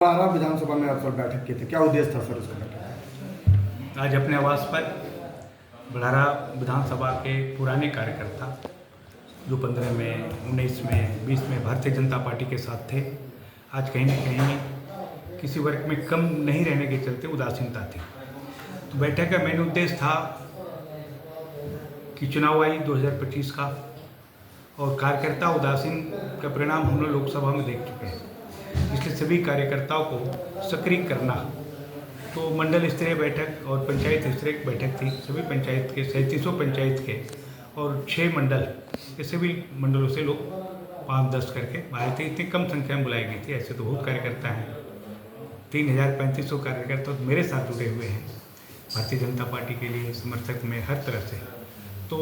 बारह विधानसभा में आप सर बैठक किए थे, क्या उद्देश्य था सर उसका बैठक? आज अपने आवास पर बड़ारा विधानसभा के पुराने कार्यकर्ता जो 15 में, 19 में, 20 में भारतीय जनता पार्टी के साथ थे, आज कहीं न कहीं किसी वर्ग में कम नहीं रहने के चलते उदासीनता थी। तो बैठक का मेन उद्देश्य था कि चुनाव आई 2025 का और कार्यकर्ता उदासीन का परिणाम हम लोग लोकसभा में देख चुके हैं, इसलिए सभी कार्यकर्ताओं को सक्रिय करना। तो मंडल स्तरीय बैठक और पंचायत स्तरीय बैठक थी। सभी पंचायत के 3700 पंचायत के और 6 मंडल के सभी मंडलों से लोग 5-10 करके आए थे। इतनी कम संख्या में बुलाई गई थी, ऐसे तो बहुत कार्यकर्ता हैं। 3500 कार्यकर्ता तो मेरे साथ जुड़े हुए हैं भारतीय जनता पार्टी के लिए, समर्थक में हर तरह से। तो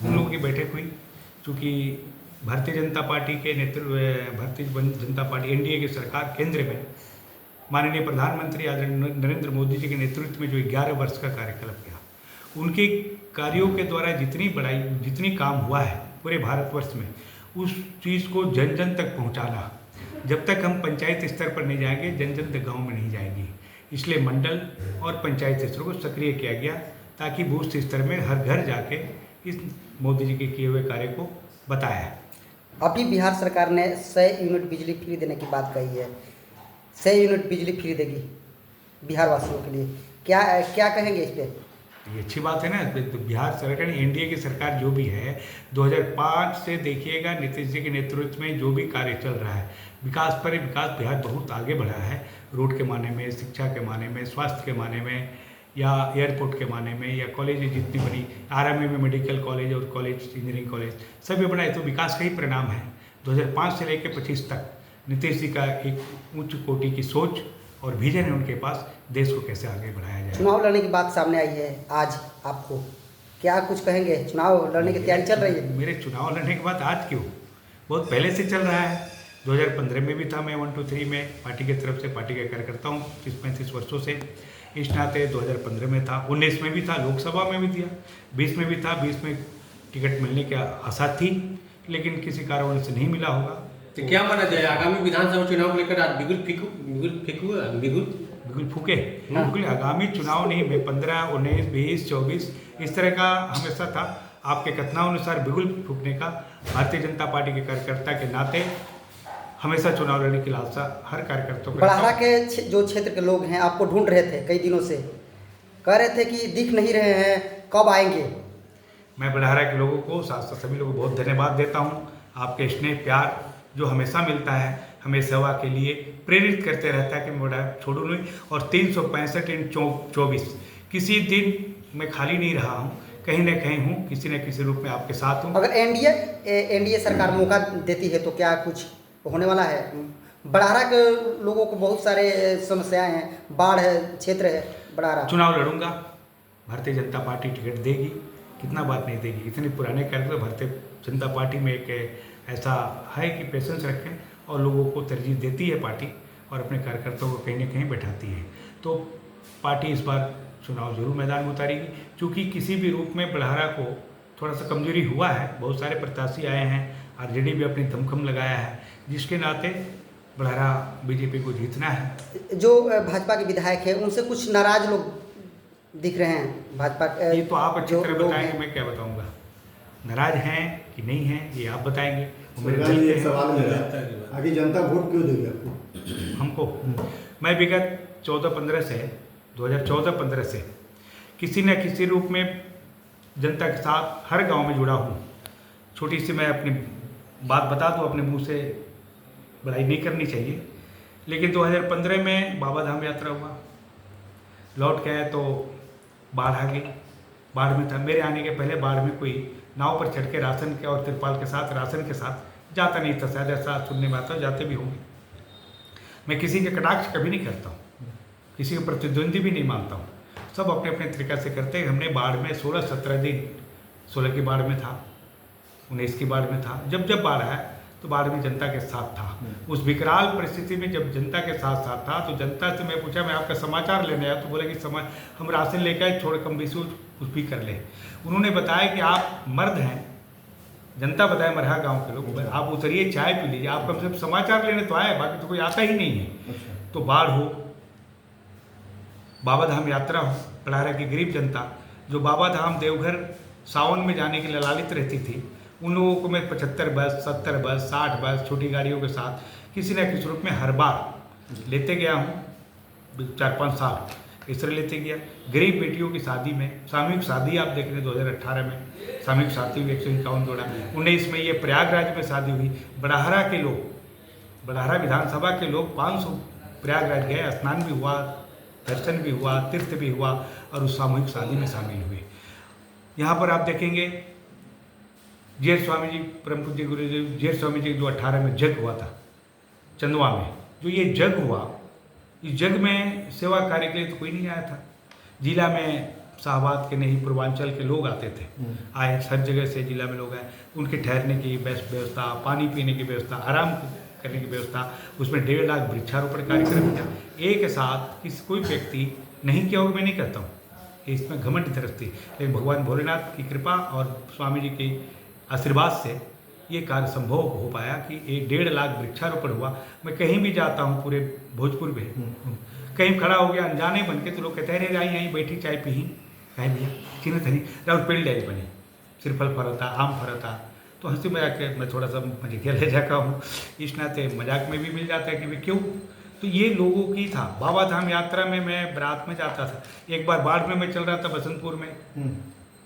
उन लोगों की बैठक हुई। चूँकि भारतीय जनता पार्टी के नेतृत्व, भारतीय जनता पार्टी एनडीए की सरकार केंद्र में माननीय प्रधानमंत्री आदरणीय नरेंद्र मोदी जी के नेतृत्व में जो 11 वर्ष का कार्यकाल किया, उनके कार्यों के द्वारा जितनी काम हुआ है पूरे भारतवर्ष में, उस चीज़ को जन जन तक पहुंचाना। जब तक हम पंचायत स्तर पर नहीं जाएंगे, जन जन तक गाँव में नहीं जाएंगी। इसलिए मंडल और पंचायत स्तर को सक्रिय किया गया ताकि बूथ स्तर में हर घर जाके इस मोदी जी के किए हुए कार्य को बताया। अभी बिहार सरकार ने 100 यूनिट बिजली फ्री देने की बात कही है। 100 यूनिट बिजली फ्री देगी बिहार वासियों के लिए, क्या कहेंगे इस पर? ये अच्छी बात है ना। तो बिहार सरकार, एनडीए की सरकार जो भी है, 2005 से देखिएगा नीतीश जी के नेतृत्व में जो भी कार्य चल रहा है, विकास बिहार बहुत आगे बढ़ा है। रोड के माने में, शिक्षा के माने में, स्वास्थ्य के माने में, या एयरपोर्ट के माने में, या कॉलेज जितनी बनी, आरएमए में मेडिकल कॉलेज और कॉलेज, इंजीनियरिंग कॉलेज सभी बनाए। तो विकास का ही परिणाम है। 2005 से लेकर 25 तक नीतीश जी का एक उच्च कोटि की सोच और विजन है उनके पास, देश को कैसे आगे बढ़ाया जाए। चुनाव लड़ने की बात सामने आई है आज, आपको क्या कुछ कहेंगे? चुनाव लड़ने की तैयारी चल रही है? मेरे चुनाव लड़ने के बाद आज क्यों, बहुत पहले से चल रहा है। 2015 में भी था मैं 1 2 3 में पार्टी की तरफ से, पार्टी का कार्यकर्ता हूँ 30-35 वर्षों से। इस नाते 2015 में था, 19 में भी था, लोकसभा में भी दिया, 20 में भी था। 20 में टिकट मिलने की आशा थी, लेकिन किसी कारण से नहीं मिला होगा। तो क्या माना जाए आगामी विधानसभा चुनाव को लेकर आज बिगुल फूके? बिल्कुल आगामी चुनाव नहीं में 15, 19, 20, 24 इस तरह का हमेशा था। आपके कथनानुसार बिगुल फूकने का भारतीय जनता पार्टी के कार्यकर्ता के नाते हमेशा चुनाव लड़ने की लालसा हर कार्यकर्ता को। बड़ारा के जो क्षेत्र के लोग हैं आपको ढूंढ रहे थे, कई दिनों से कह रहे थे कि दिख नहीं रहे हैं, कब आएंगे? मैं बड़ारा के लोगों को, साथ साथ सभी लोगों को बहुत धन्यवाद देता हूँ। आपके स्नेह प्यार जो हमेशा मिलता है, हमें सेवा के लिए प्रेरित करते रहता है कि मैं बड़ा छोड़ू नहीं। और 365 किसी दिन मैं खाली नहीं रहा हूँ, कहीं ना कहीं हूँ, किसी न किसी रूप में आपके साथ हूँ। अगर एनडीए सरकार मौका देती है तो क्या कुछ होने वाला है? बड़ारा के लोगों को बहुत सारे समस्याएं हैं, बाढ़ है, क्षेत्र है बड़ारा। चुनाव लड़ूंगा, भारतीय जनता पार्टी टिकट देगी, कितना बात नहीं देगी। इतने पुराने कार्यकर्ता भारतीय जनता पार्टी में एक ऐसा है कि पेशेंस रखें और लोगों को तरजीह देती है पार्टी, और अपने कार्यकर्ताओं को कहीं ना कहीं बैठाती है। तो पार्टी इस बार चुनाव जरूर मैदान में उतारेगी। चूँकि किसी भी रूप में बड़ारा को थोड़ा सा कमजोरी हुआ है, बहुत सारे प्रत्याशी आए हैं, आरजेडी भी अपनी दमखम लगाया है, जिसके नाते बड़ारा बीजेपी को जीतना है। जो भाजपा के विधायक है उनसे कुछ नाराज लोग दिख रहे हैं भाजपा। ये तो आप अच्छी तरह बताएंगे, मैं क्या बताऊंगा। नाराज हैं कि नहीं हैं ये आप बताएंगे। मेरे सवाल मेरा, आगे जनता वोट क्यों देगी आपको? हमको, मैं विगत 2014-15 से किसी न किसी रूप में जनता के साथ हर गांव में जुड़ा हूँ। छोटी सी मैं अपनी बात बता दूँ, अपने मुंह से बड़ाई नहीं करनी चाहिए, लेकिन 2015 में बाबा धाम यात्रा हुआ, लौट के आए तो बाढ़ आ गई। बाढ़ में था, मेरे आने के पहले बाढ़ में कोई नाव पर चढ़ के राशन के और तिरपाल के साथ, राशन के साथ जाता नहीं था। शायद ऐसा सुनने में आता, जाते भी होंगे। मैं किसी के कटाक्ष कभी नहीं करता हूँ, किसी के प्रतिद्वंदी भी नहीं मानता हूँ, सब अपने अपने तरीक़ा से करते हैं। हमने बाढ़ में 16-17 दिन, 16 की बाढ़ में था, 19 की बाढ़ में था। जब बाढ़ आया तो बाढ़ में जनता के साथ था। उस विकराल परिस्थिति में जब जनता के साथ था तो जनता से मैं पूछा, मैं आपका समाचार लेने आया, तो बोले कि हम राशन लेकर आए, छोड़ कम बेसी कुछ भी कर ले। उन्होंने बताया कि आप मर्द हैं, जनता बताए मरहा गांव के लोग, आप उतरिए चाय पी लीजिए, आप कम से कम समाचार लेने तो आए, बाकी तो कोई आता ही नहीं है। तो बाढ़ हो, बाबा धाम यात्रा हो, बड़ाहरा की गरीब जनता जो बाबा धाम देवघर सावन में जाने के लिए लालित रहती थी, उन लोगों को मैं 75 बस, 70 बस, 60 बस छोटी गाड़ियों के साथ किसी न किसी रूप में हर बार लेते गया हूँ। 4-5 साल इस तरह लेते गया। गरीब बेटियों की शादी में, सामूहिक शादी आप देख रहे हैं 2018 में सामूहिक शादी हुई 151 जोड़ा, 19 में ये प्रयागराज में शादी हुई। बड़ाहरा के लोग, बड़ाहरा विधानसभा के लोग 500 प्रयागराज गए, स्नान भी हुआ, दर्शन भी हुआ, तीर्थ भी हुआ और उस सामूहिक शादी में शामिल हुए। यहाँ पर आप देखेंगे जेठ स्वामी जी, परम पूज्य गुरुदेव जेठ स्वामी जी जो 18 में जग हुआ था चंदवा में, जो ये जग हुआ, इस जग में सेवा कार्य के लिए तो कोई नहीं आया था। जिला में शाहबाद के नहीं पूर्वांचल के लोग आते थे, आए हर जगह से जिला में लोग आए, उनके ठहरने की बेस्ट व्यवस्था, पानी पीने की व्यवस्था, आराम करने की व्यवस्था, उसमें 1.5 लाख वृक्षारोपण कार्यक्रम किया। एक साथ किसी कोई व्यक्ति नहीं किया होगा, मैं नहीं कहता हूँ, इसमें घमंड दरस्ती, लेकिन भगवान भोलेनाथ की कृपा और स्वामी जी के आशीर्वाद से ये कार्य संभव हो पाया कि 1.5 लाख वृक्षारोपण हुआ। मैं कहीं भी जाता हूँ पूरे भोजपुर में, कहीं खड़ा हो गया अनजाने बन के, तो लोग कहते हैं अरे आई यहीं बैठी चाय पी, कहे भैया चिन्ह नहीं राउर पेड़ डाइज बनी, श्रीफल फरता, आम फरता, तो हंसी मजाक के मैं थोड़ा सा मजे ले जाता हूँ, इस नाते मजाक में भी मिल जाता है कि भाई क्यों। तो ये लोगों की था। बाबा धाम यात्रा में मैं बारात में जाता था। एक बार बाढ़ में मैं चल रहा था बसंतपुर में,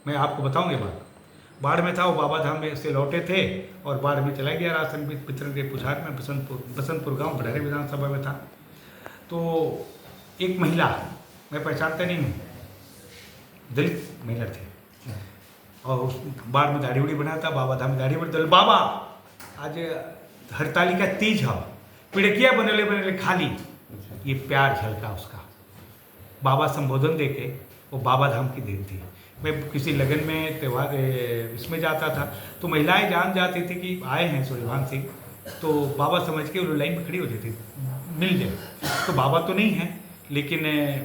मैं आपको बताऊँगी बात, बाढ़ में था, वो बाबा धाम में से लौटे थे और बाढ़ में चला गया राशन वितरण के पुछार में। बसंतपुर गांव बड़हरा विधानसभा में था। तो एक महिला, मैं पहचानता नहीं हूँ, दलित महिला थी और उस बाढ़ में दाढ़ी उड़ी बना था, बाबा धाम में दाढ़ी बड़ी, बाबा आज हरतालिका तीज है, पिड़किया बनले बनले खाली, ये प्यार झलका उसका। बाबा संबोधन दे के वो बाबा धाम की देन थी। मैं किसी लगन में त्यौहार इसमें जाता था तो महिलाएं जान जाती थी कि आए हैं सूर्यभान सिंह, तो बाबा समझ के वो लाइन में खड़ी हो जाती थी, मिल जाए। तो बाबा तो नहीं है लेकिन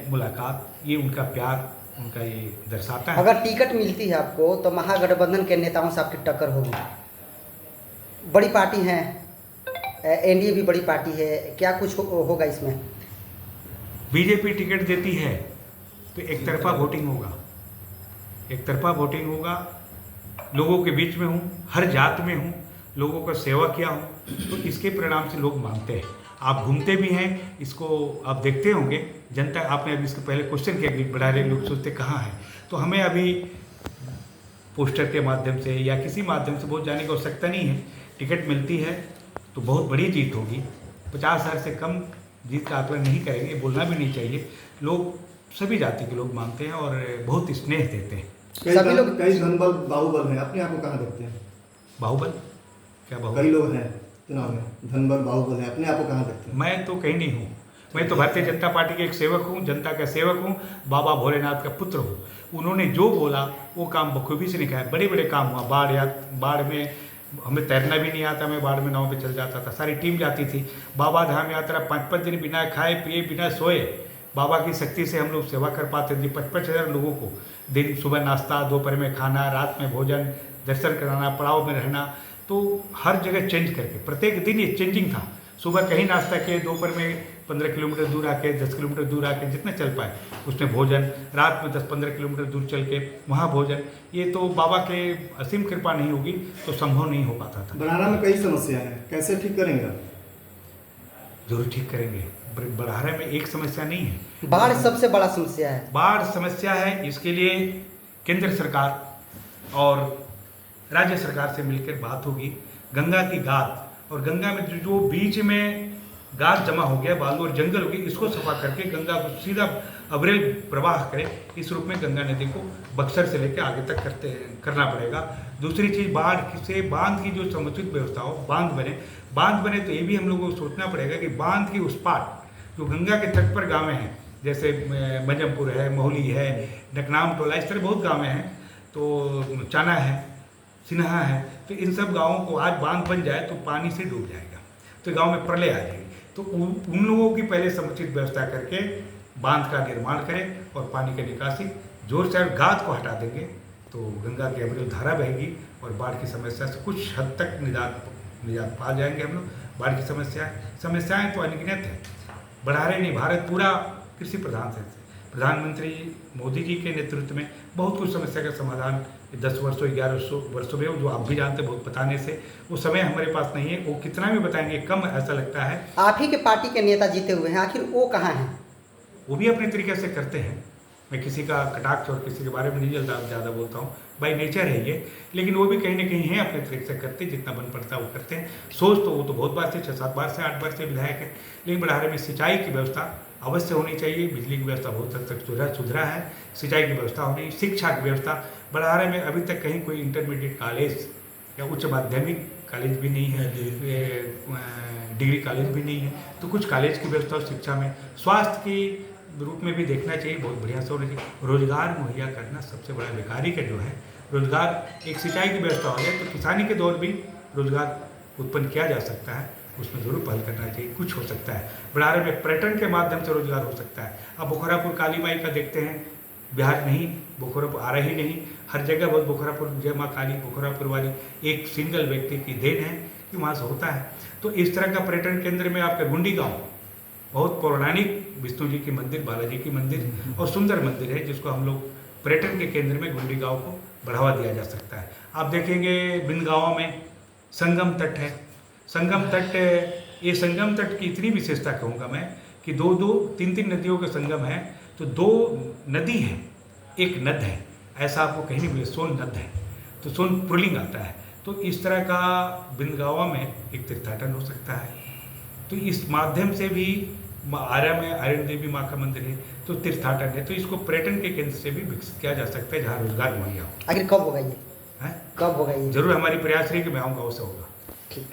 मुलाकात, ये उनका प्यार, उनका ये दर्शाता है। अगर टिकट मिलती है आपको तो महागठबंधन के नेताओं से आपकी टक्कर होगी। बड़ी पार्टी है, एनडीए भी बड़ी पार्टी है, क्या कुछ होगा इसमें? बीजेपी टिकट देती है तो एक तरफा वोटिंग होगा, एक तरफा वोटिंग होगा। लोगों के बीच में हूँ, हर जात में हूँ, लोगों का सेवा किया हूँ, तो इसके परिणाम से लोग मानते हैं। आप घूमते भी हैं, इसको आप देखते होंगे। जनता, आपने अभी इसके पहले क्वेश्चन किया कि बड़ा रहे लोग सोचते कहाँ हैं, तो हमें अभी पोस्टर के माध्यम से या किसी माध्यम से बहुत जाने की आवश्यकता नहीं है। टिकट मिलती है तो बहुत बड़ी जीत होगी। 50,000 से कम जीत का आकलन नहीं करेंगे, बोलना भी नहीं चाहिए। लोग, सभी जाति के लोग मानते हैं और बहुत स्नेह देते हैं। कई धनबल बाहुबल हैं, अपने आप को कहाँ देखते हैं? बाहुबल क्या? बाहुबल कई लोग हैं चुनाव में, धनबल बाहुबल है, अपने आप को कहाँ देखते हैं? मैं तो कहीं नहीं हूँ, मैं तो भारतीय जनता पार्टी के एक सेवक हूँ, जनता का सेवक हूँ, बाबा भोलेनाथ का पुत्र हूँ। उन्होंने जो बोला वो काम बखूबी से निकाया। बड़े बड़े काम हुआ। बाढ़ में हमें तैरना भी नहीं आता, मैं बाढ़ में नाव पे चल जाता था, सारी टीम जाती थी। बाबा धाम यात्रा 5-5 दिन बिना खाए पिए, बिना सोए, बाबा की शक्ति से हम लोग सेवा कर पाते थे। 55,000 लोगों को दिन, सुबह नाश्ता, दोपहर में खाना, रात में भोजन, दर्शन कराना, पड़ाव में रहना, तो हर जगह चेंज करके प्रत्येक दिन ये चेंजिंग था। सुबह कहीं नाश्ता किए, दोपहर में 15 किलोमीटर दूर आके, 10 किलोमीटर दूर आके, जितना चल पाए उसमें भोजन, रात में 10-15 किलोमीटर दूर चल के वहाँ भोजन। ये तो बाबा के असीम कृपा नहीं होगी तो संभव नहीं हो पाता था। बड़ाहरा में कई समस्या हैं, कैसे ठीक करेंगे आप? जरूर ठीक करेंगे। बड़ाहरा में एक समस्या नहीं है, बाढ़ सबसे बड़ा समस्या है। बाढ़ समस्या है, इसके लिए केंद्र सरकार और राज्य सरकार से मिलकर बात होगी। गंगा की गाद, और गंगा में जो बीच में गाद जमा हो गया, बालू और जंगल हो गया, इसको सफा करके गंगा को सीधा अविरल प्रवाह करे। इस रूप में गंगा नदी को बक्सर से लेकर आगे तक करना पड़ेगा। दूसरी चीज़, बाढ़ से बांध की जो समुचित व्यवस्था हो, बांध बने तो ये भी हम लोगों को सोचना पड़ेगा कि बांध की उस पार जो गंगा के तट पर गाँवें हैं, जैसे मंजमपुर है, मोहली है, डकनाम टोला, इस तरह बहुत गाँवें हैं, तो चाना है, सिन्हा है, तो इन सब गाँवों को आज बांध बन जाए तो पानी से डूब जाएगा, तो गांव में प्रलय आ जाएगी। तो उन लोगों की पहले समुचित व्यवस्था करके बांध का निर्माण करें और पानी की निकासी जोर से गाद को हटा देंगे तो गंगा की अविरल धारा बहेगी और बाढ़ की समस्या से कुछ हद तक निजात पा जाएंगे हम लोग। बाढ़ की समस्याएं तो अनगिनत है। बढ़ारे नहीं, भारत पूरा कृषि प्रधान देश है। प्रधानमंत्री मोदी जी के नेतृत्व में बहुत कुछ समस्या का समाधान 10 वर्षों 11 वर्षों में, जो आप भी जानते हैं बहुत बताने से, वो समय हमारे पास नहीं है। वो कितना भी बताएंगे कम ऐसा लगता है। आप ही के पार्टी के नेता जीते हुए हैं, आखिर वो कहाँ हैं? वो भी अपने तरीके से करते हैं। मैं किसी का कटाक्ष और किसी के बारे में नहीं ज़्यादा बोलता हूँ, बाई नेचर है ये, लेकिन वो भी कहीं ना कहीं हैं अपने तरीके से करते, जितना बन पड़ता है वो करते हैं। सोच तो वो तो बहुत बार से 6-7 बार से 8 बार से विधायक है, लेकिन बढ़ारे में सिंचाई की व्यवस्था अवश्य होनी चाहिए। बिजली की व्यवस्था बहुत हद तक सुधरा है, सिंचाई की व्यवस्था होनी, शिक्षा की व्यवस्था। बढ़ारे में अभी तक कहीं कोई इंटरमीडिएट कॉलेज या उच्च माध्यमिक कॉलेज भी नहीं है, डिग्री कॉलेज भी नहीं है। तो कुछ कॉलेज की व्यवस्था और शिक्षा में, स्वास्थ्य की रूप में भी देखना चाहिए, बहुत बढ़िया से होना चाहिए। रोजगार मुहैया करना सबसे बड़ा बेकारी का जो है रोजगार, एक सिंचाई की व्यवस्था हो जाए तो किसानी के दौर भी रोजगार उत्पन्न किया जा सकता है, उसमें जरूर पहल करना चाहिए। कुछ हो सकता है बढ़ारे में, पर्यटन के माध्यम से रोजगार हो सकता है। अब बोखरापुर काली माई का देखते हैं, बिहार नहीं, बोखरापुर आ रही नहीं, हर जगह बहुत बोखरापुर जय माँ काली बोखरापुर वाली एक सिंगल व्यक्ति की देन है कि वहाँ से होता है। तो इस तरह का पर्यटन केंद्र में आपका गुंडी गाँव बहुत पौराणिक विष्णु जी की मंदिर, बालाजी की मंदिर और सुंदर मंदिर है, जिसको हम लोग पर्यटन के केंद्र में गुंडी गाँव को बढ़ावा दिया जा सकता है। आप देखेंगे बिंद गाँव में संगम तट है। संगम तट, ये संगम तट की इतनी विशेषता कहूँगा मैं कि 2-3 नदियों का संगम है, तो 2 नदी हैं, एक नद है, ऐसा आपको कहीं नहीं मिले। सोन नद है तो सोन पुरलिंग आता है। तो इस तरह का बिंद गाँव में एक तीर्थाटन हो सकता है। तो इस माध्यम से भी आर्या में आयरन देवी माँ का मंदिर है, तो तीर्थाटन है, तो इसको पर्यटन के केंद्र से भी विकसित किया जा सकता है, जहाँ रोजगार मुहैया हो। आखिर कब होगा ये? है कब होगा ये? जरूर हमारी प्रयास रही कि मैं आऊँगा, उससे होगा। ठीक।